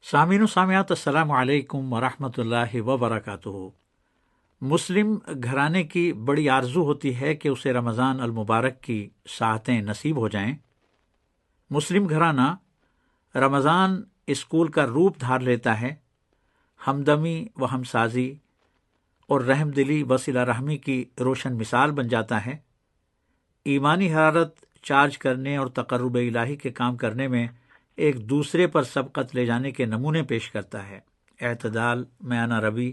سامعین و سامعات، السلام علیکم ورحمۃ اللہ وبرکاتہ۔ مسلم گھرانے کی بڑی آرزو ہوتی ہے کہ اسے رمضان المبارک کی ساعتیں نصیب ہو جائیں۔ مسلم گھرانہ رمضان اسکول کا روپ دھار لیتا ہے، ہمدمی و ہمسازی اور رحم دلی و صلہ رحمی کی روشن مثال بن جاتا ہے۔ ایمانی حرارت چارج کرنے اور تقرب الہی کے کام کرنے میں ایک دوسرے پر سبقت لے جانے کے نمونے پیش کرتا ہے۔ اعتدال، میانہ روی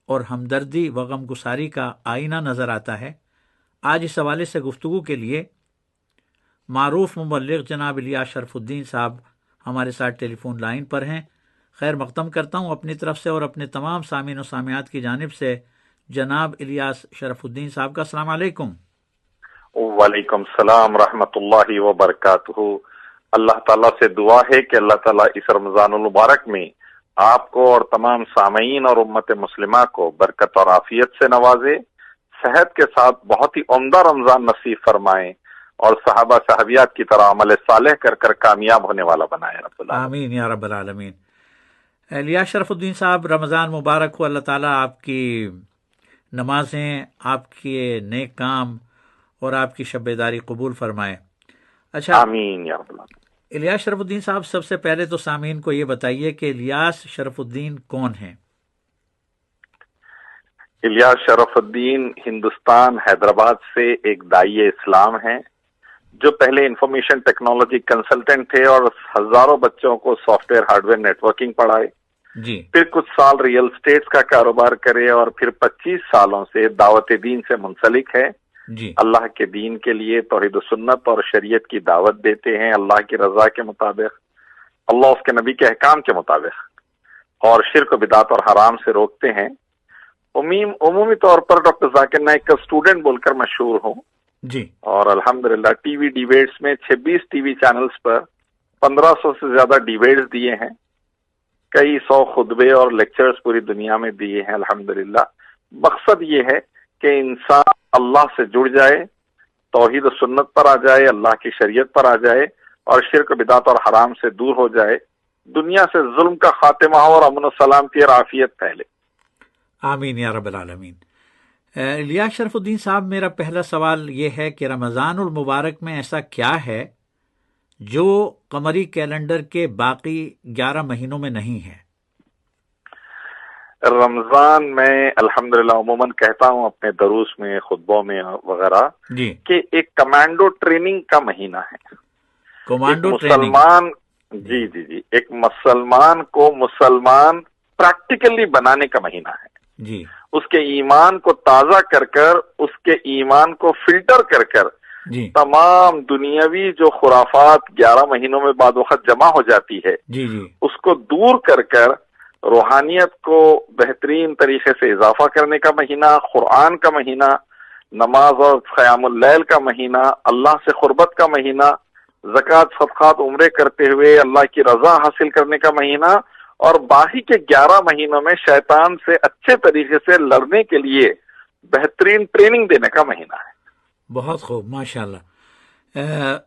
اور ہمدردی و غم گساری کا آئینہ نظر آتا ہے۔ آج اس حوالے سے گفتگو کے لیے معروف مبلغ جناب الیاس شرف الدین صاحب ہمارے ساتھ ٹیلی فون لائن پر ہیں۔ خیر مقدم کرتا ہوں اپنی طرف سے اور اپنے تمام سامعین و سامعات کی جانب سے جناب الیاس شرف الدین صاحب کا السلام علیکم۔ وعلیکم السلام ورحمۃ اللہ وبرکاتہ۔ اللہ تعالیٰ سے دعا ہے کہ اللہ تعالیٰ اس رمضان المبارک میں آپ کو اور تمام سامعین اور امت مسلمہ کو برکت اور عافیت سے نوازے، صحت کے ساتھ بہت ہی عمدہ رمضان نصیب فرمائے اور صحابہ صحابیات کی طرح عمل صالح کر کر کامیاب ہونے والا بنائے رب العالمین۔ آمین یا رب العالمین۔ الیاس شرف الدین صاحب، رمضان مبارک ہو۔ اللہ تعالیٰ آپ کی نمازیں، آپ کے نیک کام اور آپ کی شب بیداری قبول فرمائے۔ اچھا، آمین یا رب العالمین۔ الیاس شرف الدین صاحب، سب سے پہلے تو سامعین کو یہ بتائیے کہ الیاس شرف الدین کون ہیں؟ الیاس شرف الدین ہندوستان حیدرآباد سے ایک داعی اسلام ہیں، جو پہلے انفارمیشن ٹیکنالوجی کنسلٹنٹ تھے اور ہزاروں بچوں کو software hardware networking پڑھائے۔ جی۔ پھر کچھ سال ریئل اسٹیٹس کا کاروبار کرے اور پھر 25 سالوں سے دعوت دین سے منسلک ہے۔ جی۔ اللہ کے دین کے لیے توحید و سنت اور شریعت کی دعوت دیتے ہیں، اللہ کی رضا کے مطابق، اللہ اس کے نبی کے احکام کے مطابق، اور شرک و بدعت اور حرام سے روکتے ہیں۔ عمومی طور پر ڈاکٹر ذاکر نائک کا اسٹوڈنٹ بول کر مشہور ہوں۔ جی۔ اور الحمدللہ ٹی وی ڈیبیٹس میں 26 ٹی وی چینلز پر 1500 سے زیادہ ڈیبیٹس دیے ہیں، کئی 100 خطبے اور لیکچرز پوری دنیا میں دیے ہیں الحمدللہ۔ مقصد یہ ہے کہ انسان اللہ سے جڑ جائے، توحید و سنت پر آ جائے، اللہ کی شریعت پر آ جائے اور شرک و بدعت اور حرام سے دور ہو جائے، دنیا سے ظلم کا خاتمہ ہو اور امن و سلامتی اور عافیت پھیلے۔ آمین یا رب العالمین۔ الیاس شرف الدین صاحب، میرا پہلا سوال یہ ہے کہ رمضان المبارک میں ایسا کیا ہے جو قمری کیلنڈر کے باقی 11 مہینوں میں نہیں ہے؟ رمضان میں الحمدللہ عموماً کہتا ہوں اپنے دروس میں، خطبوں میں وغیرہ، جی، کہ ایک کمانڈو ٹریننگ کا مہینہ ہے۔ کمانڈو مسلمان جی ایک مسلمان کو مسلمان پریکٹیکلی بنانے کا مہینہ ہے۔ جی، اس کے ایمان کو تازہ کر کر، اس کے ایمان کو فلٹر کر کر، جی، تمام دنیاوی جو خرافات 11 مہینوں میں بعد وقت جمع ہو جاتی ہے، جی، جی، اس کو دور کر کر روحانیت کو بہترین طریقے سے اضافہ کرنے کا مہینہ، قرآن کا مہینہ، نماز اور قیام اللیل کا مہینہ، اللہ سے قربت کا مہینہ، زکوٰۃ صدقات عمرے کرتے ہوئے اللہ کی رضا حاصل کرنے کا مہینہ، اور باقی کے 11 مہینوں میں شیطان سے اچھے طریقے سے لڑنے کے لیے بہترین ٹریننگ دینے کا مہینہ ہے۔ بہت خوب، ماشاءاللہ۔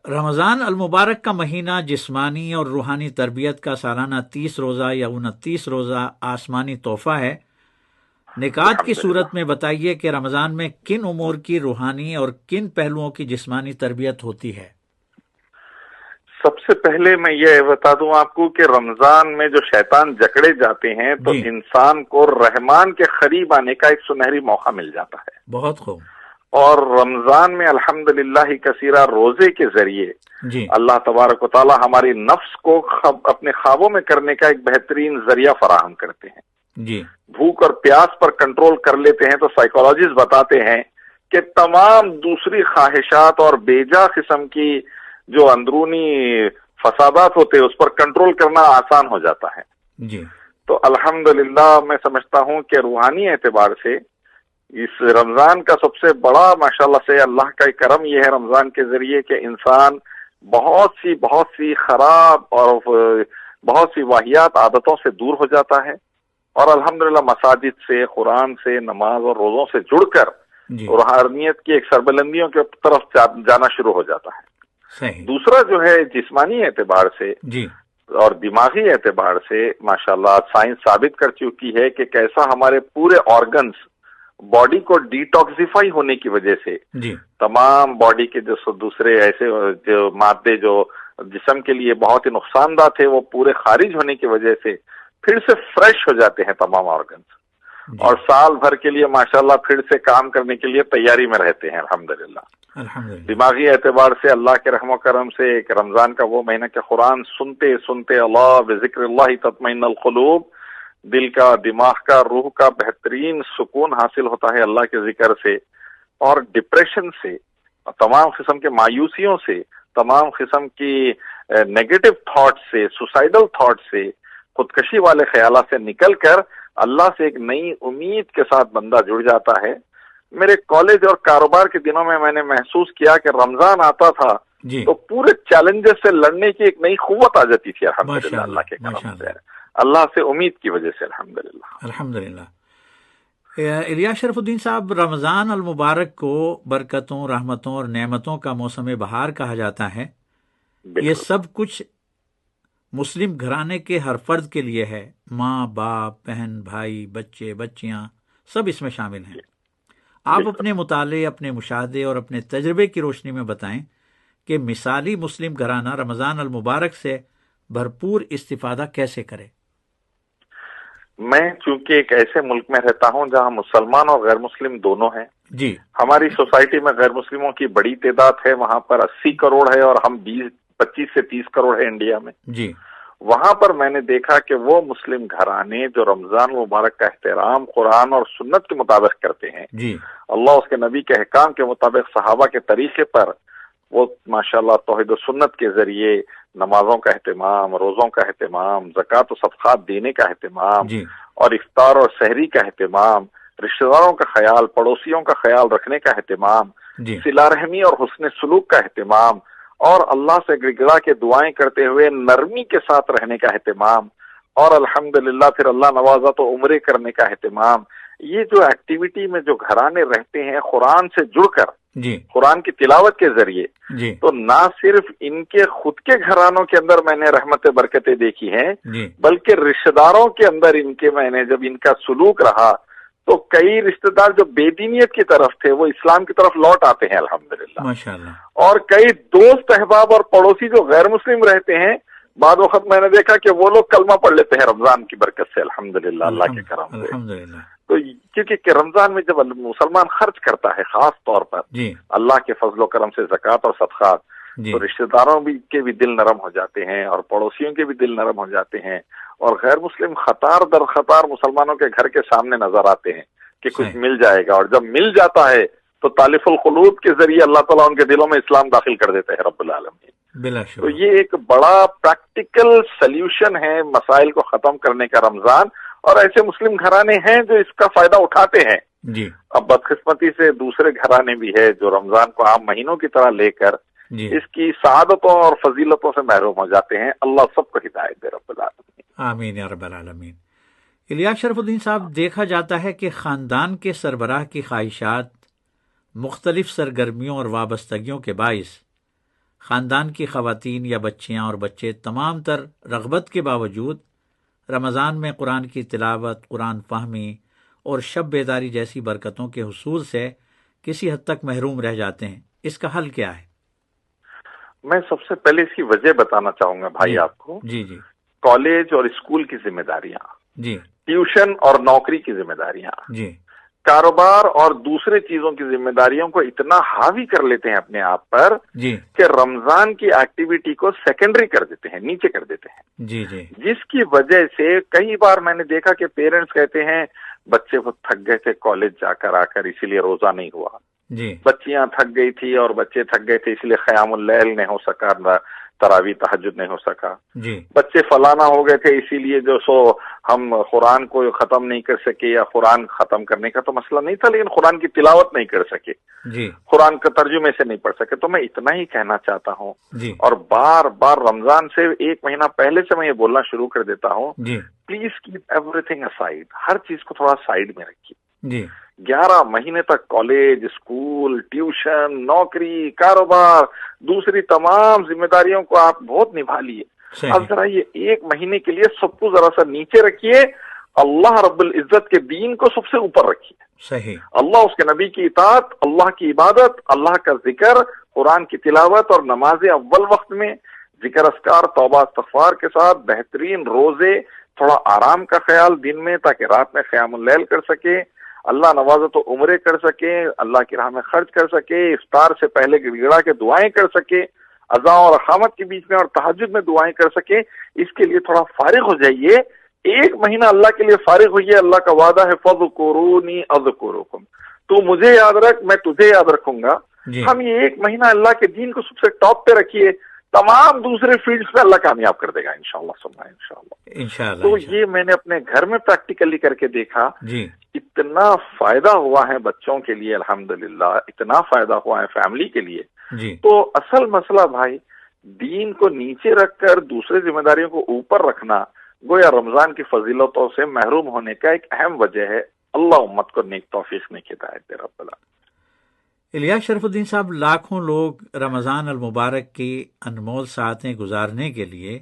رمضان المبارک کا مہینہ جسمانی اور روحانی تربیت کا سالانہ 30 روزہ یا 29 روزہ آسمانی تحفہ ہے۔ نکات کی صورت میں بتائیے کہ رمضان میں کن امور کی روحانی اور کن پہلوؤں کی جسمانی تربیت ہوتی ہے؟ سب سے پہلے میں یہ بتا دوں آپ کو کہ رمضان میں جو شیطان جکڑے جاتے ہیں تو انسان کو رحمان کے قریب آنے کا ایک سنہری موقع مل جاتا ہے۔ بہت خوب۔ اور رمضان میں الحمدللہ کثیرہ روزے کے ذریعے اللہ تبارک و تعالی ہماری نفس کو اپنے خوابوں میں کرنے کا ایک بہترین ذریعہ فراہم کرتے ہیں۔ جی، بھوک اور پیاس پر کنٹرول کر لیتے ہیں تو سائیکالوجسٹ بتاتے ہیں کہ تمام دوسری خواہشات اور بیجا قسم کی جو اندرونی فسادات ہوتے ہیں اس پر کنٹرول کرنا آسان ہو جاتا ہے۔ جی، تو الحمدللہ میں سمجھتا ہوں کہ روحانی اعتبار سے اس رمضان کا سب سے بڑا ماشاءاللہ سے اللہ کا کرم یہ ہے رمضان کے ذریعے کہ انسان بہت سی خراب اور بہت سی واہیات عادتوں سے دور ہو جاتا ہے، اور الحمدللہ مساجد سے، قرآن سے، نماز اور روزوں سے جڑ کر روحانیت کی ایک سربلندیوں کی طرف جانا شروع ہو جاتا ہے۔ صحیح۔ دوسرا جو ہے جسمانی اعتبار سے اور دماغی اعتبار سے ماشاءاللہ سائنس ثابت کر چکی ہے کہ کیسا ہمارے پورے آرگنز باڈی کو ڈیٹاکسیفائی ہونے کی وجہ سے جی تمام باڈی کے جو دوسرے ایسے جو مادے جو جسم کے لیے بہت ہی نقصان دہ تھے وہ پورے خارج ہونے کی وجہ سے پھر سے فریش ہو جاتے ہیں تمام آرگنز، اور سال بھر کے لیے ماشاءاللہ پھر سے کام کرنے کے لیے تیاری میں رہتے ہیں الحمدللہ۔ دماغی اعتبار سے اللہ کے رحم و کرم سے ایک رمضان کا وہ مہینہ کہ قرآن سنتے سنتے اللہ بذکر اللہ تطمئن القلوب، دل کا، دماغ کا، روح کا بہترین سکون حاصل ہوتا ہے اللہ کے ذکر سے، اور ڈپریشن سے، تمام قسم کے مایوسیوں سے، تمام قسم کی نیگیٹو تھاٹ سے، سوسائڈل تھاٹ سے، خودکشی والے خیالات سے نکل کر اللہ سے ایک نئی امید کے ساتھ بندہ جڑ جاتا ہے۔ میرے کالج اور کاروبار کے دنوں میں نے محسوس کیا کہ رمضان آتا تھا تو پورے چیلنجز سے لڑنے کی ایک نئی قوت آ جاتی تھی الحمدللہ اللہ کے کرم سے، اللہ سے امید کی وجہ سے الحمدللہ۔ الیاس شرف الدین صاحب، رمضان المبارک کو برکتوں، رحمتوں اور نعمتوں کا موسم بہار کہا جاتا ہے۔ یہ سب کچھ مسلم گھرانے کے ہر فرد کے لیے ہے، ماں، باپ، بہن، بھائی، بچے، بچیاں، سب اس میں شامل ہیں۔ آپ اپنے مطالعے، اپنے مشاہدے اور اپنے تجربے کی روشنی میں بتائیں کہ مثالی مسلم گھرانہ رمضان المبارک سے بھرپور استفادہ کیسے کرے۔ میں چونکہ ایک ایسے ملک میں رہتا ہوں جہاں مسلمان اور غیر مسلم دونوں ہیں، جی، ہماری سوسائٹی میں غیر مسلموں کی بڑی تعداد ہے، وہاں پر 80 کروڑ ہے اور ہم 25 سے 30 کروڑ ہے انڈیا میں۔ جی، وہاں پر میں نے دیکھا کہ وہ مسلم گھرانے جو رمضان مبارک کا احترام قرآن اور سنت کے مطابق کرتے ہیں، جی، اللہ اس کے نبی کے احکام کے مطابق، صحابہ کے طریقے پر، وہ ماشاءاللہ توحید و سنت کے ذریعے نمازوں کا اہتمام، روزوں کا اہتمام، زکوٰۃ و صدقات دینے کا اہتمام، جی، اور افطار اور سحری کا اہتمام، رشتہ داروں کا خیال، پڑوسیوں کا خیال رکھنے کا اہتمام، جی، صلہ رحمی اور حسن سلوک کا اہتمام، اور اللہ سے گڑگڑا کے دعائیں کرتے ہوئے نرمی کے ساتھ رہنے کا اہتمام، اور الحمدللہ پھر اللہ نوازا تو عمرے کرنے کا اہتمام، یہ جو ایکٹیویٹی میں جو گھرانے رہتے ہیں قرآن سے جڑ کر، جی، قرآن کی تلاوت کے ذریعے، جی، تو نہ صرف ان کے خود کے گھرانوں کے اندر میں نے رحمت برکتیں دیکھی ہیں، جی، بلکہ رشتہ داروں کے اندر ان کے میں نے جب ان کا سلوک رہا تو کئی رشتہ دار جو بے دینیت کی طرف تھے وہ اسلام کی طرف لوٹ آتے ہیں الحمدللہ، ماشاءاللہ، اور کئی دوست احباب اور پڑوسی جو غیر مسلم رہتے ہیں، بعد وقت میں نے دیکھا کہ وہ لوگ کلمہ پڑھ لیتے ہیں رمضان کی برکت سے الحمدللہ اللہ کے کرم سے۔ الحمدللہ، تو کیونکہ کہ رمضان میں جب مسلمان خرچ کرتا ہے خاص طور پر جی، اللہ کے فضل و کرم سے زکوٰۃ اور صدقات، جی، تو رشتہ داروں کے بھی دل نرم ہو جاتے ہیں اور پڑوسیوں کے بھی دل نرم ہو جاتے ہیں، اور غیر مسلم قطار در قطار مسلمانوں کے گھر کے سامنے نظر آتے ہیں کہ کچھ صحیح، مل جائے گا، اور جب مل جاتا ہے تو تالیف القلوب کے ذریعے اللہ تعالیٰ ان کے دلوں میں اسلام داخل کر دیتے ہیں رب العالمین۔ بلا تو شبہ، یہ ایک بڑا پریکٹیکل سلیوشن ہے مسائل کو ختم کرنے کا رمضان، اور ایسے مسلم گھرانے ہیں جو اس کا فائدہ اٹھاتے ہیں۔ جی، اب بدقسمتی سے دوسرے گھرانے بھی ہے جو رمضان کو عام مہینوں کی طرح لے کر جی، اس کی سعادتوں اور فضیلتوں سے محروم ہو جاتے ہیں۔ اللہ سب کو ہدایت دے رب العالمین، آمین یا رب العالمین۔ الیاس شرف الدین صاحب، دیکھا جاتا ہے کہ خاندان کے سربراہ کی خواہشات، مختلف سرگرمیوں اور وابستگیوں کے باعث خاندان کی خواتین یا بچیاں اور بچے تمام تر رغبت کے باوجود رمضان میں قرآن کی تلاوت، قرآن فہمی اور شب بیداری جیسی برکتوں کے حصول سے کسی حد تک محروم رہ جاتے ہیں۔ اس کا حل کیا ہے؟ میں سب سے پہلے اس کی وجہ بتانا چاہوں گا بھائی جی، آپ کو۔ جی، جی، کالج اور اسکول کی ذمہ داریاں، جی، ٹیوشن اور نوکری کی ذمہ داریاں، جی، کاروبار اور دوسرے چیزوں کی ذمہ داریوں کو اتنا حاوی کر لیتے ہیں اپنے آپ پر جی، کہ رمضان کی ایکٹیویٹی کو سیکنڈری کر دیتے ہیں، نیچے کر دیتے ہیں، جی، جی، جس کی وجہ سے کئی بار میں نے دیکھا کہ پیرنٹس کہتے ہیں بچے وہ تھک گئے تھے کالج جا کر آ کر اسی لیے روزہ نہیں ہوا، جی، بچیاں تھک گئی تھی اور بچے تھک گئے تھے اس لیے قیام اللیل نہیں ہو سکا، تراویح تہجد نہیں ہو سکا، جی، بچے فلانا ہو گئے تھے اسی لیے جو سو ہم قرآن کو ختم نہیں کر سکے، یا قرآن ختم کرنے کا تو مسئلہ نہیں تھا لیکن قرآن کی تلاوت نہیں کر سکے، جی، قرآن کے ترجمے سے نہیں پڑھ سکے۔ تو میں اتنا ہی کہنا چاہتا ہوں، جی، اور بار بار رمضان سے ایک مہینہ پہلے سے میں یہ بولنا شروع کر دیتا ہوں، جی، please keep everything aside, ہر چیز کو تھوڑا سائڈ میں رکھیے۔ جی، 11 مہینے تک کالج، اسکول، ٹیوشن، نوکری، کاروبار، دوسری تمام ذمہ داریوں کو آپ بہت نبھا لیے، اب ذرا یہ ایک مہینے کے لیے سب کو ذرا سا نیچے رکھیے، اللہ رب العزت کے دین کو سب سے اوپر رکھیے، صحیح، اللہ اس کے نبی کی اطاعت، اللہ کی عبادت، اللہ کا ذکر، قرآن کی تلاوت اور نماز اول وقت میں، ذکر اذکار توبہ استغفار کے ساتھ، بہترین روزے، تھوڑا آرام کا خیال دن میں تاکہ رات میں قیام اللیل کر سکے، اللہ نوازہ تو عمرے کر سکے، اللہ کی راہ میں خرچ کر سکے، افطار سے پہلے گڑ گڑا کے دعائیں کر سکے، اذان اور اقامت کے بیچ میں اور تہجد میں دعائیں کر سکے، اس کے لیے تھوڑا فارغ ہو جائیے، ایک مہینہ اللہ کے لیے فارغ ہوئیے۔ اللہ کا وعدہ ہے فَاذْكُرُونِي أَذْكُرُكُمْ، تو مجھے یاد رکھ میں تجھے یاد رکھوں گا۔ ہم یہ ایک مہینہ اللہ کے دین کو سب سے ٹاپ پہ رکھیے، تمام دوسرے فیلڈز میں اللہ کامیاب کر دے گا انشاءاللہ سبحانہ انشاءاللہ۔ تو یہ میں نے اپنے گھر میں پریکٹیکلی کر کے دیکھا، اتنا فائدہ ہوا ہے بچوں کے لیے الحمدللہ، اتنا فائدہ ہوا ہے فیملی کے لیے۔ تو اصل مسئلہ بھائی دین کو نیچے رکھ کر دوسرے ذمہ داریوں کو اوپر رکھنا گویا رمضان کی فضیلتوں سے محروم ہونے کا ایک اہم وجہ ہے۔ اللہ امت کو نیک توفیق نیک ہدایت دے رب العالمین۔ الیاس شرف الدین صاحب، لاکھوں لوگ رمضان المبارک کی انمول ساعتیں گزارنے کے لیے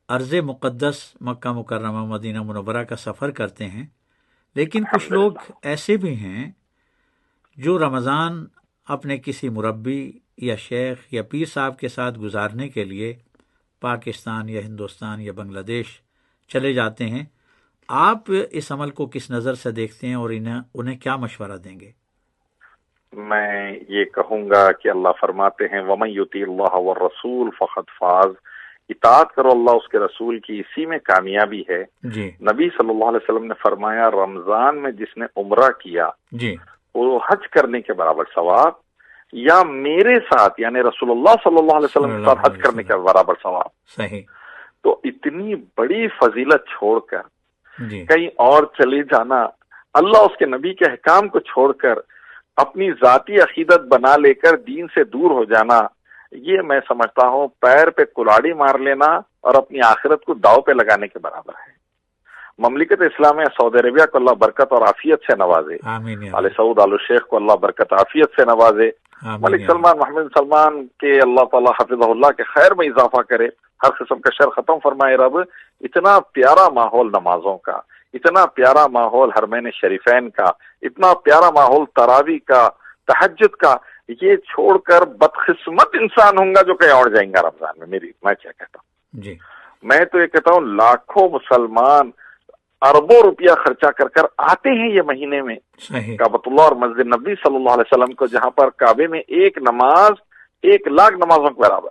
ارض مقدس مکہ مکرمہ مدینہ منورہ کا سفر کرتے ہیں، لیکن کچھ لوگ ایسے بھی ہیں جو رمضان اپنے کسی مربی یا شیخ یا پیر صاحب کے ساتھ گزارنے کے لیے پاکستان یا ہندوستان یا بنگلہ دیش چلے جاتے ہیں۔ آپ اس عمل کو کس نظر سے دیکھتے ہیں اور انہیں کیا مشورہ دیں گے؟ میں یہ کہوں گا کہ اللہ فرماتے ہیں وَمَن يُطِعِ اللَّهَ وَالرَّسُولَ فَقَدْ فَازَ، اطاعت کرو اللہ اس کے رسول کی، اسی میں کامیابی ہے۔ نبی صلی اللہ علیہ وسلم نے فرمایا رمضان میں جس نے عمرہ کیا وہ حج کرنے کے برابر ثواب، یا میرے ساتھ یعنی رسول اللہ صلی اللہ علیہ وسلم کے ساتھ حج کرنے کے برابر ثواب۔ صحیح۔ تو اتنی بڑی فضیلت چھوڑ کر کہیں اور چلے جانا، اللہ اس کے نبی کے احکام کو چھوڑ کر اپنی ذاتی عقیدت بنا لے کر دین سے دور ہو جانا، یہ میں سمجھتا ہوں پیر پہ کلاڑی مار لینا اور اپنی آخرت کو داؤ پہ لگانے کے برابر ہے۔ مملکت اسلامیہ سعودی عربیہ کو اللہ برکت اور عافیت سے نوازے، آل سعود آل شیخ کو اللہ برکت عافیت سے نوازے، ملک سلمان محمد سلمان کے اللہ تعالیٰ حفظہ اللہ کے خیر میں اضافہ کرے، ہر قسم کا شر ختم فرمائے رب۔ اتنا پیارا ماحول نمازوں کا، اتنا پیارا ماحول حرمین شریفین کا، اتنا پیارا ماحول تراویح کا، تہجد کا، یہ چھوڑ کر بدقسمت انسان ہوں گا جو کہیں اور جائیں گا رمضان میں۔ میں کیا کہتا ہوں، میں تو یہ کہتا ہوں لاکھوں مسلمان اربوں روپیہ خرچہ کر کر آتے ہیں یہ مہینے میں کعبۃ اللہ اور مسجد نبی صلی اللہ علیہ وسلم کو، جہاں پر کعبے میں ایک نماز 1,00,000 نمازوں کے برابر،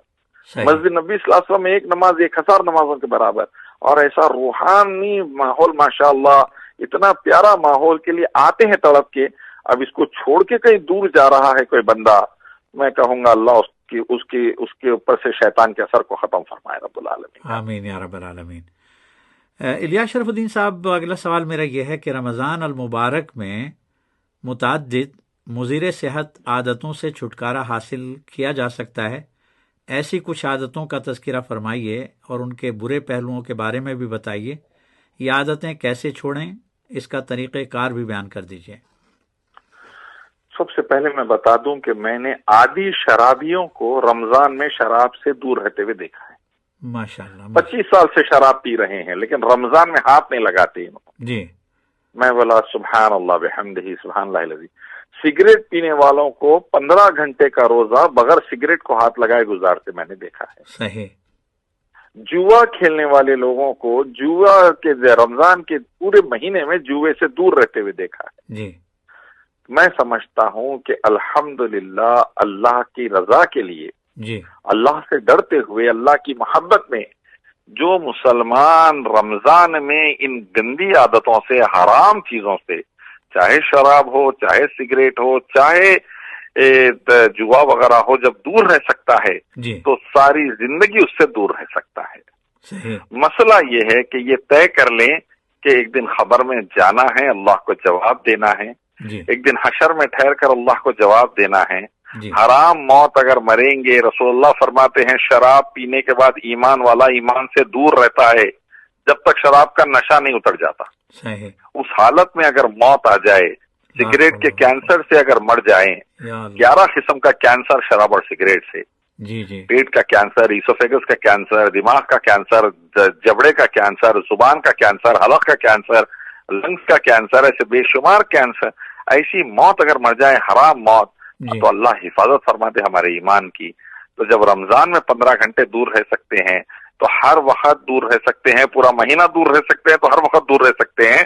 مسجد نبی صلی اللہ علیہ وسلم میں ایک نماز 1,000 نمازوں کے برابر، اور ایسا روحانی ماحول ماشاءاللہ، اتنا پیارا ماحول کے لیے آتے ہیں تڑپ کے۔ اب اس کو چھوڑ کے کہیں دور جا رہا ہے کوئی بندہ، میں کہوں گا اللہ اس کے اوپر سے شیطان کے اثر کو ختم فرمائے رب العالمین۔ آمین یا رب العالمین۔ الیاس شرف الدین صاحب، اگلا سوال میرا یہ ہے کہ رمضان المبارک میں متعدد مضر صحت عادتوں سے چھٹکارا حاصل کیا جا سکتا ہے، ایسی کچھ عادتوں کا تذکرہ فرمائیے اور ان کے برے پہلوؤں کے بارے میں بھی بتائیے۔ یہ عادتیں کیسے چھوڑیں، اس کا طریقہ کار بھی بیان کر دیجیے۔ سب سے پہلے میں بتا دوں کہ میں نے عادی شرابیوں کو رمضان میں شراب سے دور رہتے ہوئے دیکھا ہے۔ ماشاءاللہ، 25 سال سے شراب پی رہے ہیں لیکن رمضان میں ہاتھ نہیں لگاتے انہوں۔ میں بولا سبحان اللہ بحمدہ سبحان اللہ العظیم۔ سگریٹ پینے والوں کو 15 گھنٹے کا روزہ بغیر سگریٹ کو ہاتھ لگائے گزارتے میں نے دیکھا ہے۔ صحیح۔ جوا کھیلنے والے لوگوں کو جوا کے رمضان کے پورے مہینے میں جوے سے دور رہتے ہوئے دیکھا ہے۔ میں سمجھتا ہوں کہ الحمدللہ اللہ کی رضا کے لیے، اللہ سے ڈرتے ہوئے، اللہ کی محبت میں جو مسلمان رمضان میں ان گندی عادتوں سے، حرام چیزوں سے، چاہے شراب ہو، چاہے سگریٹ ہو، چاہے جوا وغیرہ ہو، جب دور رہ سکتا ہے تو ساری زندگی اس سے دور رہ سکتا ہے۔ مسئلہ یہ ہے کہ یہ طے کر لیں کہ ایک دن خبر میں جانا ہے، اللہ کو جواب دینا ہے، ایک دن حشر میں ٹھہر کر اللہ کو جواب دینا ہے۔ حرام موت اگر مریں گے، رسول اللہ فرماتے ہیں شراب پینے کے بعد ایمان والا ایمان سے دور رہتا ہے جب تک شراب کا نشہ نہیں اتر جاتا۔ اس حالت میں اگر موت آ جائے، سگریٹ کے کینسر سے اگر مر جائیں، 11 قسم کا کینسر شراب اور سگریٹ سے، جی جی پیٹ کا کینسر، ایسوفیگس کا کینسر، دماغ کا کینسر، جبڑے کا کینسر، زبان کا کینسر، حلق کا کینسر، لنگس کا کینسر، ایسے بے شمار کینسر. ایسی موت اگر مر جائے، حرام موت، جی تو اللہ حفاظت فرماتے ہمارے ایمان کی. تو جب رمضان میں 15 گھنٹے دور رہ سکتے ہیں تو ہر وقت دور رہ سکتے ہیں، پورا مہینہ دور رہ سکتے ہیں تو ہر وقت دور رہ سکتے ہیں.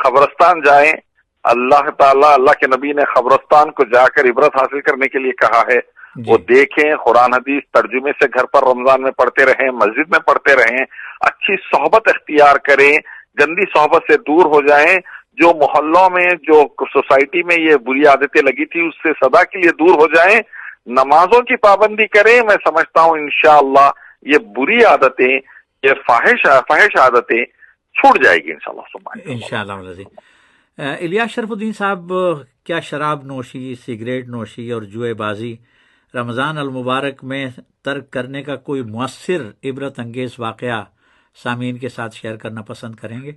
قبرستان جائیں، اللہ تعالیٰ، اللہ کے نبی نے قبرستان کو جا کر عبرت حاصل کرنے کے لیے کہا ہے. وہ دیکھیں، قرآن حدیث ترجمے سے گھر پر رمضان میں پڑھتے رہیں، مسجد میں پڑھتے رہیں، اچھی صحبت اختیار کریں، گندی صحبت سے دور ہو جائیں. جو محلوں میں، جو سوسائٹی میں یہ بری عادتیں لگی تھی اس سے سدا کے لیے دور ہو جائیں، نمازوں کی پابندی کریں. میں سمجھتا ہوں انشاءاللہ یہ بری عادتیں، یہ فاحش عادتیں چھوٹ جائے گی انشاءاللہ. الیاس شرف الدین صاحب، کیا شراب نوشی، سگریٹ نوشی اور جوئے بازی رمضان المبارک میں ترک کرنے کا کوئی مؤثر عبرت انگیز واقعہ سامعین کے ساتھ شیئر کرنا پسند کریں گے؟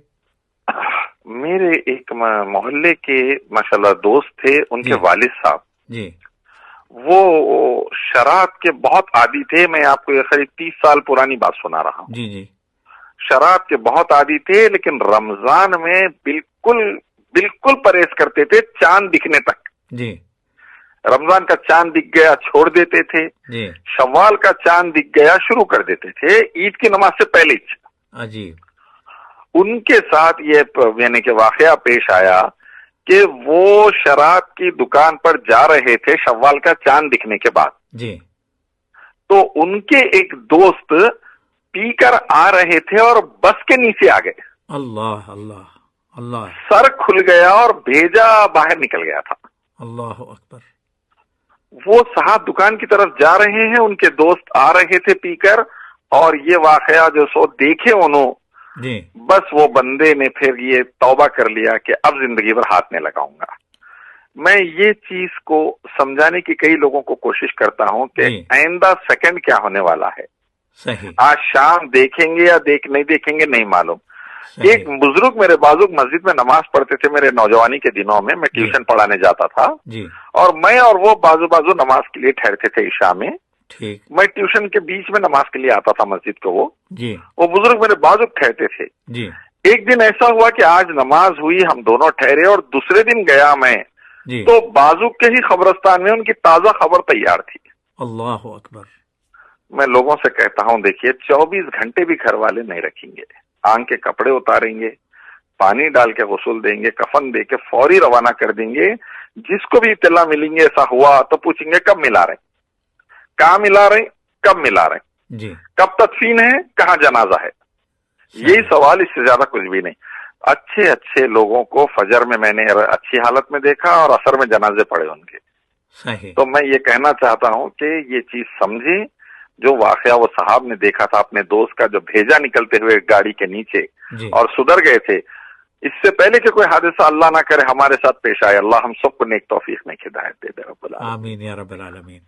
میرے ایک محلے کے ماشاءاللہ دوست تھے، ان کے والد صاحب جی وہ شراب کے بہت عادی تھے. میں آپ کو یہ قریب 30 سال پرانی بات سنا رہا ہوں. جی جی شراب کے بہت عادی تھے، لیکن رمضان میں بالکل پرہیز کرتے تھے چاند دکھنے تک. جی رمضان کا چاند دکھ گیا چھوڑ دیتے تھے، جی شوال کا چاند دکھ گیا شروع کر دیتے تھے، عید کی نماز سے پہلے ہی. عجیب. ان کے ساتھ یہ یعنی کہ واقعہ پیش آیا کہ وہ شراب کی دکان پر جا رہے تھے شوال کا چاند دکھنے کے بعد. جی تو ان کے ایک دوست پی کر آ رہے تھے اور بس کے نیچے آ گئے. اللہ اللہ اللہ. سر کھل گیا اور بھیجا باہر نکل گیا تھا. اللہ اکبر. وہ صاحب دکان کی طرف جا رہے ہیں، ان کے دوست آ رہے تھے پی کر، اور یہ واقعہ جو سو دیکھے انہوں، جی بس وہ بندے نے پھر یہ توبہ کر لیا کہ اب زندگی بھر ہاتھ نہیں لگاؤں گا. میں یہ چیز کو سمجھانے کی کئی لوگوں کو کوشش کرتا ہوں کہ آئندہ سیکنڈ کیا ہونے والا ہے. صحیح. آج شام دیکھیں گے یا نہیں دیکھیں گے نہیں معلوم. صحیح. ایک بزرگ میرے بازوق مسجد میں نماز پڑھتے تھے میرے نوجوانی کے دنوں میں ٹیوشن پڑھانے جاتا تھا، جی اور میں اور وہ بازو نماز کے لیے ٹھہرتے تھے عشاء میں. ٹھیک. میں ٹیوشن کے بیچ میں نماز کے لیے آتا تھا مسجد کو. جی وہ بزرگ میرے بازوق ٹھہرتے تھے. جی ایک دن ایسا ہوا کہ آج نماز ہوئی، ہم دونوں ٹھہرے، اور دوسرے دن گیا میں جی تو بازوق کے ہی قبرستان میں ان کی تازہ خبر تیار تھی. اللہ اکبر. میں لوگوں سے کہتا ہوں دیکھیے 24 گھنٹے بھی گھر والے نہیں رکھیں گے، آنکھ کے کپڑے اتاریں گے، پانی ڈال کے غسل دیں گے، کفن دے کے فوری روانہ کر دیں گے. جس کو بھی اطلاع ملیں گے ایسا ہوا تو پوچھیں گے کب ملا رہے، کہاں ملا رہے، کب ملا رہے، جی کب تدفین ہے، کہاں جنازہ ہے. یہی سوال، اس سے زیادہ کچھ بھی نہیں. اچھے لوگوں کو فجر میں نے اچھی حالت میں دیکھا اور عصر میں جنازے پڑے ان کے. صحیح. تو میں یہ کہنا چاہتا ہوں کہ یہ چیز سمجھیں. جو واقعہ وہ صاحب نے دیکھا تھا اپنے دوست کا جو بھیجا نکلتے ہوئے گاڑی کے نیچے جی اور سدھر گئے تھے، اس سے پہلے کہ کوئی حادثہ اللہ نہ کرے ہمارے ساتھ پیش آئے، اللہ ہم سب کو نیک توفیق میں ہدایت دے دے رب العالمین. آمین یا رب العالمین.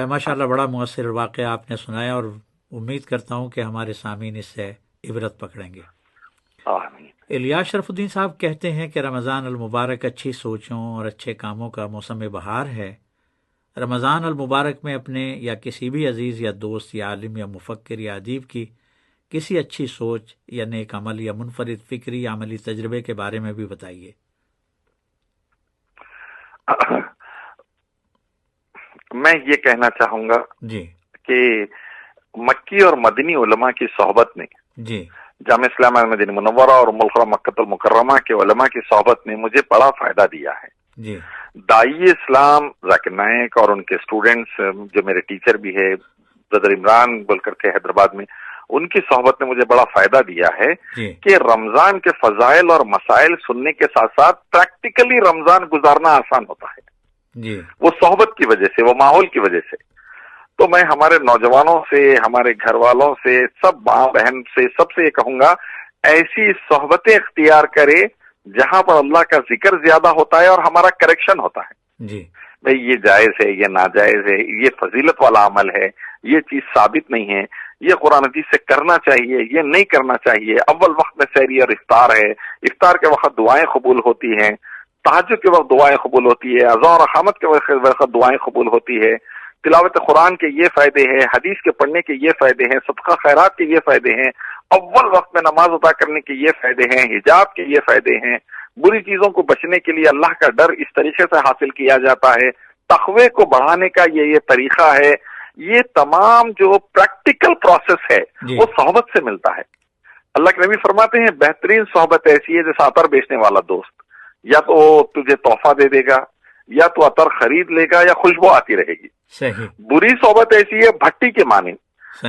ماشاءاللہ بڑا مؤثر واقعہ آپ نے سنایا، اور امید کرتا ہوں کہ ہمارے سامعین اس سے عبرت پکڑیں گے. آمین. الیاس شرف الدین صاحب کہتے ہیں کہ رمضان المبارک اچھی سوچوں اور اچھے کاموں کا موسم بہار ہے. رمضان المبارک میں اپنے یا کسی بھی عزیز یا دوست یا عالم یا مفکر یا ادیب کی کسی اچھی سوچ یا نیک عمل یا منفرد فکری یا عملی تجربے کے بارے میں بھی بتائیے. میں یہ کہنا چاہوں گا جی کہ مکی اور مدنی علماء کی صحبت نے، جی جامع اسلامیہ مدینہ منورہ اور ام القری مکہ المکرمہ کے علماء کی صحبت نے مجھے بڑا فائدہ دیا ہے. جی داعی اسلام ذاکر نائک اور ان کے اسٹوڈنٹس جو میرے ٹیچر بھی ہے بدر عمران بول کر کے حیدرآباد میں، ان کی صحبت نے مجھے بڑا فائدہ دیا ہے جی کہ رمضان کے فضائل اور مسائل سننے کے ساتھ ساتھ پریکٹیکلی رمضان گزارنا آسان ہوتا ہے. جی وہ صحبت کی وجہ سے، وہ ماحول کی وجہ سے. تو میں ہمارے نوجوانوں سے، ہمارے گھر والوں سے، سب ماں بہن سے، سب سے یہ کہوں گا ایسی صحبتیں اختیار کرے جہاں پر اللہ کا ذکر زیادہ ہوتا ہے اور ہمارا کریکشن ہوتا ہے. جی بھئی یہ جائز ہے، یہ ناجائز ہے، یہ فضیلت والا عمل ہے، یہ چیز ثابت نہیں ہے، یہ قرآن حدیث سے کرنا چاہیے، یہ نہیں کرنا چاہیے. اول وقت میں سحری اور افطار ہے، افطار کے وقت دعائیں قبول ہوتی ہیں، تہجد کے وقت دعائیں قبول ہوتی ہے، اذان اور اقامت کے وقت دعائیں قبول ہوتی ہے. تلاوت قرآن کے یہ فائدے ہیں، حدیث کے پڑھنے کے یہ فائدے ہیں، صدقہ خیرات کے یہ فائدے ہیں، اول وقت میں نماز ادا کرنے کے یہ فائدے ہیں، حجاب کے یہ فائدے ہیں، بری چیزوں کو بچنے کے لیے اللہ کا ڈر اس طریقے سے حاصل کیا جاتا ہے، تقوی کو بڑھانے کا یہ طریقہ ہے، یہ تمام جو پریکٹیکل پروسیس ہے وہ صحبت سے ملتا ہے۔ اللہ کے نبی فرماتے ہیں بہترین صحبت ایسی ہے جیسے عطر بیچنے والا دوست، یا تو تجھے تحفہ دے دے گا، یا تو عطر خرید لے گا، یا خوشبو آتی رہے گی۔ صحیح۔ بری صحبت ایسی ہے بھٹی کے مانند،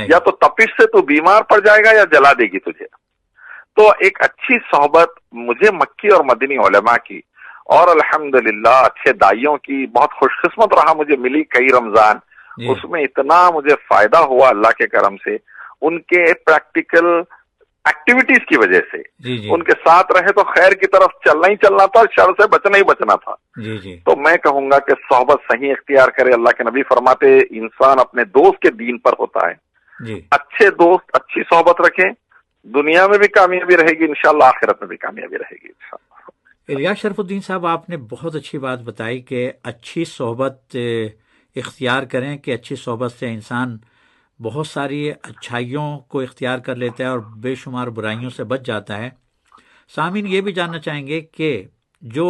یا تو تپش سے تو بیمار پڑ جائے گا یا جلا دے گی تجھے۔ تو ایک اچھی صحبت مجھے مکی اور مدنی علماء کی اور الحمدللہ اچھے دائیوں کی بہت خوش قسمت رہا، مجھے ملی کئی رمضان، اس میں اتنا مجھے فائدہ ہوا اللہ کے کرم سے، ان کے پریکٹیکل ایکٹیویٹیز کی وجہ سے۔ ان کے ساتھ رہے تو خیر کی طرف چلنا ہی چلنا تھا، شر سے بچنا ہی بچنا تھا۔ تو میں کہوں گا کہ صحبت صحیح اختیار کرے۔ اللہ کے نبی فرماتے انسان اپنے دوست کے دین پر ہوتا ہے۔ اچھے دوست اچھی صحبت رکھیں، دنیا میں بھی کامیابی رہے گی انشاءاللہ، آخرت میں بھی کامیابی رہے گی انشاءاللہ۔ الیاس شرف الدین صاحب، آپ نے بہت اچھی بات بتائی کہ اچھی صحبت اختیار کریں، کہ اچھی صحبت سے انسان بہت ساری اچھائیوں کو اختیار کر لیتا ہے اور بے شمار برائیوں سے بچ جاتا ہے۔ سامعین یہ بھی جاننا چاہیں گے کہ جو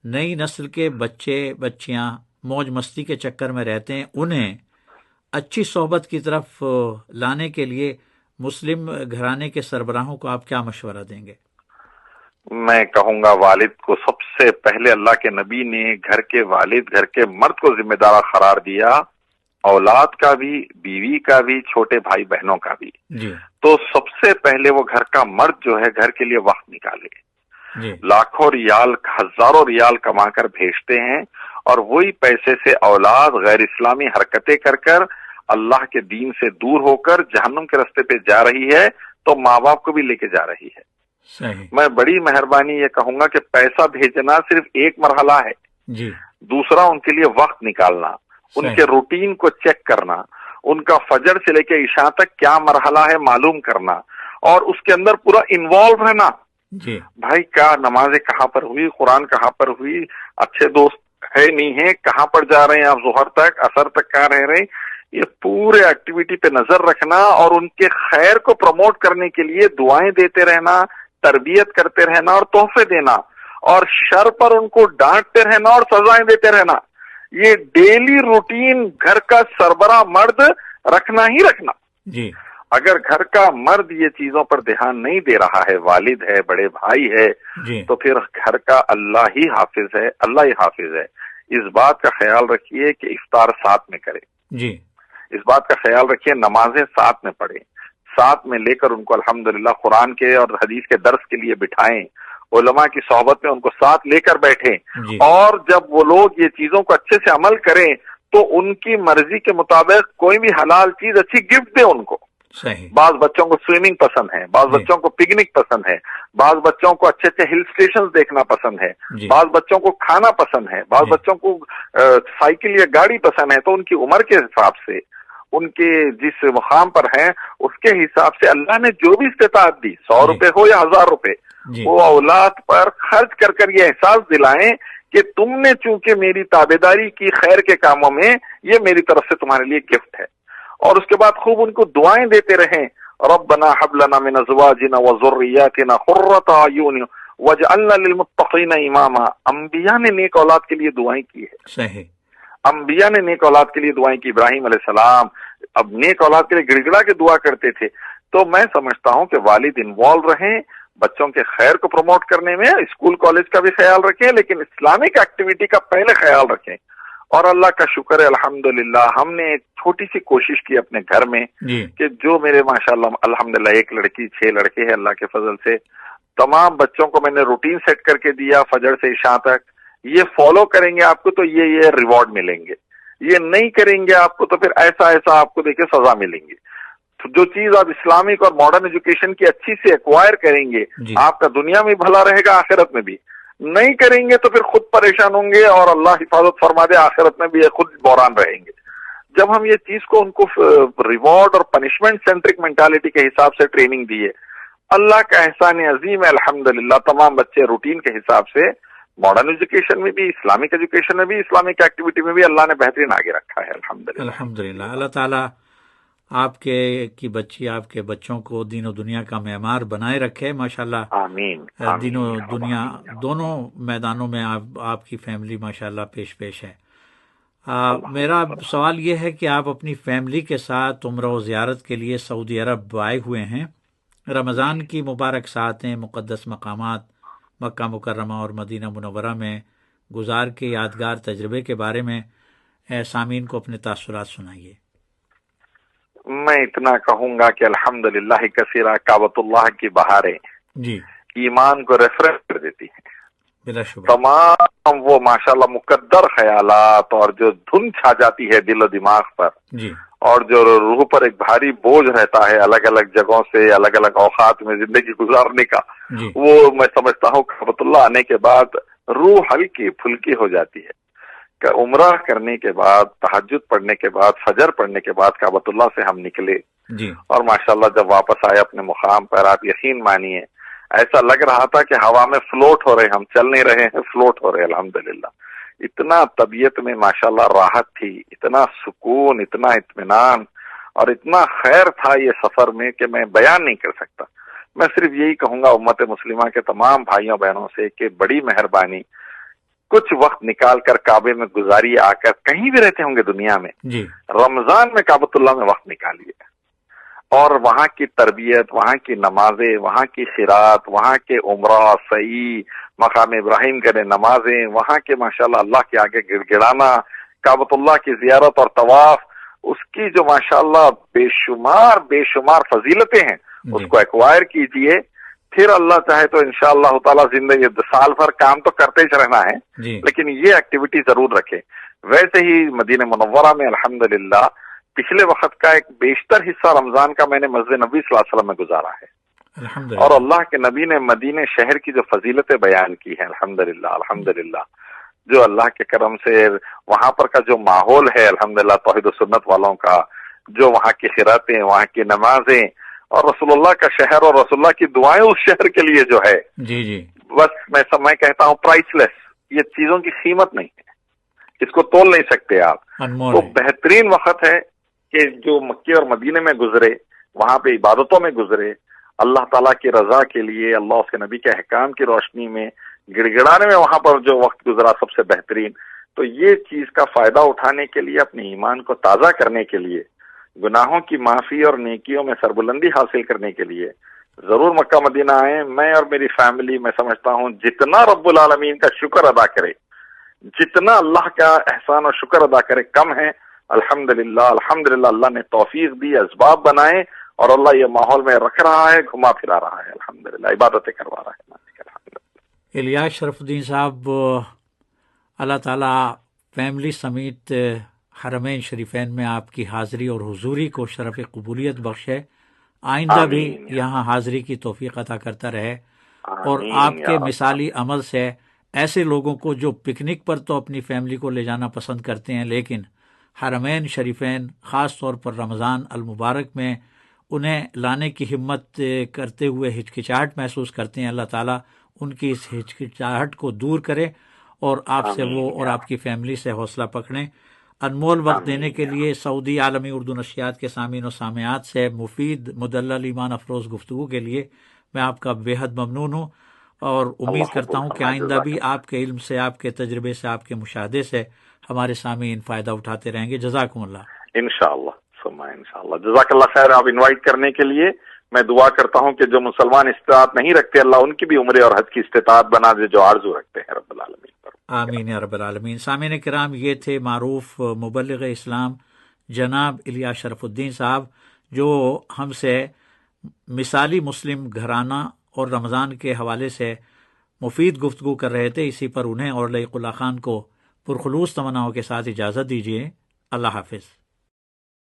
نئی نسل کے بچے بچیاں موج مستی کے چکر میں رہتے ہیں، انہیں اچھی صحبت کی طرف لانے کے لیے مسلم گھرانے کے سربراہوں کو آپ کیا مشورہ دیں گے؟ میں کہوں گا والد کو سب سے پہلے اللہ کے نبی نے گھر کے والد، گھر کے مرد کو ذمہ دار قرار دیا، اولاد کا بھی، بیوی کا بھی، چھوٹے بھائی بہنوں کا بھی۔ تو سب سے پہلے وہ گھر کا مرد جو ہے گھر کے لیے وقت نکالے۔ لاکھوں ریال، ہزاروں ریال کما کر بھیجتے ہیں، اور وہی پیسے سے اولاد غیر اسلامی حرکتیں کر کر اللہ کے دین سے دور ہو کر جہنم کے راستے پہ جا رہی ہے، تو ماں باپ کو بھی لے کے جا رہی ہے۔ میں بڑی مہربانی یہ کہوں گا کہ پیسہ بھیجنا صرف ایک مرحلہ ہے، دوسرا ان کے لیے وقت نکالنا، ان کے روٹین کو چیک کرنا، ان کا فجر سے لے کے عشاء تک کیا مرحلہ ہے معلوم کرنا، اور اس کے اندر پورا انوالو رہنا۔ بھائی کیا نمازیں کہاں پر ہوئی، قرآن کہاں پر ہوئی، اچھے دوست ہے نہیں ہے، کہاں پر جا رہے ہیں آپ، ظہر تک عصر تک کہاں رہ رہے ہیں، یہ پورے ایکٹیویٹی پہ نظر رکھنا، اور ان کے خیر کو پروموٹ کرنے کے لیے دعائیں دیتے رہنا، تربیت کرتے رہنا اور تحفے دینا، اور شر پر ان کو ڈانٹتے رہنا اور سزائیں دیتے رہنا۔ یہ ڈیلی روٹین گھر کا سربراہ مرد رکھنا ہی رکھنا۔ اگر گھر کا مرد یہ چیزوں پر دھیان نہیں دے رہا ہے، والد ہے، بڑے بھائی ہے، تو پھر گھر کا اللہ ہی حافظ ہے، اللہ ہی حافظ ہے۔ اس بات کا خیال رکھیے کہ افطار ساتھ میں کرے، اس بات کا خیال رکھیے نمازیں ساتھ میں پڑھیں، ساتھ میں لے کر ان کو الحمدللہ قرآن کے اور حدیث کے درس کے لیے بٹھائیں، علماء کی صحبت میں ان کو ساتھ لے کر بیٹھیں، اور جب وہ لوگ یہ چیزوں کو اچھے سے عمل کریں تو ان کی مرضی کے مطابق کوئی بھی حلال چیز اچھی گفٹ دیں ان کو۔ بعض بچوں کو سوئمنگ پسند ہے، بعض بچوں کو پکنک پسند ہے، بعض بچوں کو اچھے اچھے ہل اسٹیشن دیکھنا پسند ہے، بعض بچوں کو کھانا پسند ہے، بعض بچوں کو سائیکل یا گاڑی پسند ہے، تو ان کی عمر کے حساب سے، ان کے جس مقام پر ہیں اس کے حساب سے اللہ نے جو بھی استطاعت دی، 100 روپے ہو یا 1000 روپے، وہ اولاد پر خرچ کر کر یہ احساس دلائیں کہ تم نے چونکہ میری تابعداری کی خیر کے کاموں میں، یہ میری طرف سے تمہارے لیے گفٹ ہے۔ اور اس کے بعد خوب ان کو دعائیں دیتے رہیں، ربنا هب لنا من ازواجنا وذرياتنا قرة اعين واجعلنا للمتقين اماما۔ انبیاء نے نیک اولاد کے لیے دعائیں کی ہے، صحیح، انبیاء نے نیک اولاد کے لیے دعائیں کی، ابراہیم علیہ السلام اب نیک اولاد کے لیے گڑ گڑا کے دعا کرتے تھے۔ تو میں سمجھتا ہوں کہ والد انوالو رہیں بچوں کے خیر کو پروموٹ کرنے میں، اسکول کالج کا بھی خیال رکھیں، لیکن اسلامک ایکٹیویٹی کا پہلے خیال رکھیں۔ اور اللہ کا شکر ہے الحمدللہ ہم نے ایک چھوٹی سی کوشش کی اپنے گھر میں کہ جو میرے ماشاءاللہ الحمدللہ 1 لڑکی 6 لڑکے ہیں، اللہ کے فضل سے تمام بچوں کو میں نے روٹین سیٹ کر کے دیا، فجر سے عشاء تک یہ فالو کریں گے آپ کو تو یہ ریوارڈ ملیں گے، یہ نہیں کریں گے آپ کو تو پھر ایسا آپ کو دیکھے سزا ملیں گی۔ تو جو چیز آپ اسلامک اور ماڈرن ایجوکیشن کی اچھی سے ایکوائر کریں گے، آپ کا دنیا میں بھلا رہے گا، آخرت میں بھی۔ نہیں کریں گے تو پھر خود پریشان ہوں گے، اور اللہ حفاظت فرما دے آخرت میں بھی خود بحران رہیں گے۔ جب ہم یہ چیز کو ان کو ریوارڈ اور پنشمنٹ سینٹرک مینٹالٹی کے حساب سے ٹریننگ دیے، اللہ کا احسان عظیم ہے الحمدللہ، تمام بچے روٹین کے حساب سے ماڈرن ایجوکیشن میں بھی، اسلامک ایجوکیشن میں بھی، اسلامک ایکٹیویٹی میں بھی اللہ نے بہترین آگے رکھا ہے الحمدللہ۔ الحمدللہ، اللہ تعالیٰ آپ کے کی بچی، آپ کے بچوں کو دین و دنیا کا معمار بنائے رکھے ماشاءاللہ۔ آمین دین و آمین دنیا آمین۔ دونوں میدانوں میں آپ کی فیملی ماشاءاللہ پیش ہے۔ میرا سوال یہ ہے کہ آپ اپنی فیملی کے ساتھ عمرہ و زیارت کے لیے سعودی عرب آئے ہوئے ہیں۔ رمضان کی مبارک ساعتیں مقدس مقامات مکہ مکرمہ اور مدینہ منورہ میں گزار کے یادگار تجربے کے بارے میں سامعین کو اپنے تاثرات سنائیے۔ میں اتنا کہوں گا کہ الحمدللہ کثیرہ، کعبۃ اللہ کی بہاریں جی ایمان کو ریفریش کر دیتی ہیں۔ بلا شبہ تمام وہ ماشاءاللہ مقدر خیالات اور جو دھن چھا جاتی ہے دل و دماغ پر، جی اور جو روح پر ایک بھاری بوجھ رہتا ہے الگ الگ جگہوں سے الگ الگ اوقات میں زندگی گزارنے کا، جی وہ میں سمجھتا ہوں کعبۃ اللہ آنے کے بعد روح ہلکی پھلکی ہو جاتی ہے۔ کہ عمرہ کرنے کے بعد، تہجد پڑھنے کے بعد، فجر پڑھنے کے بعد کعبۃ اللہ سے ہم نکلے، جی اور ماشاءاللہ جب واپس آئے اپنے مقام پر، آپ یقین مانیے ایسا لگ رہا تھا کہ ہوا میں فلوٹ ہو رہے، ہم چل نہیں رہے ہیں، فلوٹ ہو رہے الحمدللہ۔ اتنا طبیعت میں ماشاءاللہ راحت تھی، اتنا سکون، اتنا اطمینان، اور اتنا خیر تھا یہ سفر میں کہ میں بیان نہیں کر سکتا۔ میں صرف یہی کہوں گا امت مسلمہ کے تمام بھائیوں بہنوں سے کہ بڑی مہربانی کچھ وقت نکال کر کعبے میں گزاری، آ کر کہیں بھی رہتے ہوں گے دنیا میں، جی رمضان میں کعبۃ اللہ میں وقت نکالیے، اور وہاں کی تربیت، وہاں کی نمازیں، وہاں کی خیرات، وہاں کے عمرہ صحیح، مقام ابراہیم کرے نمازیں، وہاں کے ماشاءاللہ اللہ کے آگے گڑ گڑانا، کعبۃ اللہ کی زیارت اور طواف، اس کی جو ماشاءاللہ بے شمار فضیلتیں ہیں، اس کو ایکوائر کیجئے۔ پھر اللہ چاہے تو انشاءاللہ تعالی زندگی سال بھر کام تو کرتے ہی رہنا ہے، جی لیکن یہ ایکٹیویٹی ضرور رکھے۔ ویسے ہی مدینہ منورہ میں الحمدللہ پچھلے وقت کا ایک بیشتر حصہ رمضان کا میں نے مسجد نبی صلی اللہ علیہ وسلم میں گزارا ہے، الحمدللہ، اور اللہ کے نبی نے مدینہ شہر کی جو فضیلتیں بیان کی ہیں الحمدللہ الحمدللہ، جو اللہ کے کرم سے وہاں پر کا جو ماحول ہے الحمدللہ توحید و سنت والوں کا، جو وہاں کی خیراتیں، وہاں کی نمازیں، اور رسول اللہ کا شہر اور رسول اللہ کی دعائیں اس شہر کے لیے جو ہے، جی جی بس میں کہتا ہوں پرائس لیس، یہ چیزوں کی قیمت نہیں ہے، اس کو تول نہیں سکتے آپ۔ انمول تو ہے۔ بہترین وقت ہے کہ جو مکے اور مدینے میں گزرے، وہاں پہ عبادتوں میں گزرے، اللہ تعالیٰ کی رضا کے لیے، اللہ اس کے نبی کے احکام کی روشنی میں گڑ گڑانے میں وہاں پر جو وقت گزرا سب سے بہترین۔ تو یہ چیز کا فائدہ اٹھانے کے لیے، اپنے ایمان کو تازہ کرنے کے لیے، گناہوں کی معافی اور نیکیوں میں سربلندی حاصل کرنے کے لیے ضرور مکہ مدینہ آئیں۔ میں اور میری فیملی، میں سمجھتا ہوں جتنا رب العالمین کا شکر ادا کرے، جتنا اللہ کا احسان اور شکر ادا کرے کم ہے۔ الحمدللہ الحمدللہ اللہ نے توفیق دی، اسباب بنائے، اور اللہ یہ ماحول میں رکھ رہا ہے، گھما پھرا رہا ہے الحمدللہ، عبادتیں کروا رہا ہے الحمدللہ۔ الیاس شرف الدین صاحب، اللہ تعالیٰ فیملی سمیت حرمین شریفین میں آپ کی حاضری اور حضوری کو شرف قبولیت بخشے، آئندہ بھی یہاں حاضری کی توفیق عطا کرتا رہے، اور آپ کے مثالی عمل سے ایسے لوگوں کو جو پکنک پر تو اپنی فیملی کو لے جانا پسند کرتے ہیں، لیکن حرمین شریفین خاص طور پر رمضان المبارک میں انہیں لانے کی ہمت کرتے ہوئے ہچکچاہٹ محسوس کرتے ہیں، اللہ تعالیٰ ان کی اس ہچکچاہٹ کو دور کرے، اور آپ سے وہ اور آپ کی فیملی سے حوصلہ پکڑیں۔ انمول وقت دینے کے لیے سعودی عالمی اردو نشریات کے سامعین و سامعات سے مفید مدلل ایمان افروز گفتگو کے لیے میں آپ کا بے حد ممنون ہوں، اور امید کرتا ہوں کہ آئندہ بھی آپ کے علم سے، آپ کے تجربے سے، آپ کے مشاہدے سے ہمارے سامعین فائدہ اٹھاتے رہیں گے۔ جزاکم اللہ۔ انشاءاللہ ثم انشاءاللہ، جزاک اللہ خیر آپ انوائٹ کرنے کے لیے۔ میں دعا کرتا ہوں کہ جو مسلمان استطاعت نہیں رکھتے، اللہ ان کی بھی عمرے اور حج کی استطاعت بنا دے، جو آرزو رکھتے ہیں رب العالمین پر۔ آمین یا رب العالمین۔ سامعین کرام، یہ تھے معروف مبلغ اسلام جناب الیاس شرف الدین صاحب، جو ہم سے مثالی مسلم گھرانہ اور رمضان کے حوالے سے مفید گفتگو کر رہے تھے۔ اسی پر انہیں اور لائق اللہ خان کو پرخلوص تمناؤں کے ساتھ اجازت دیجیے۔ اللہ حافظ۔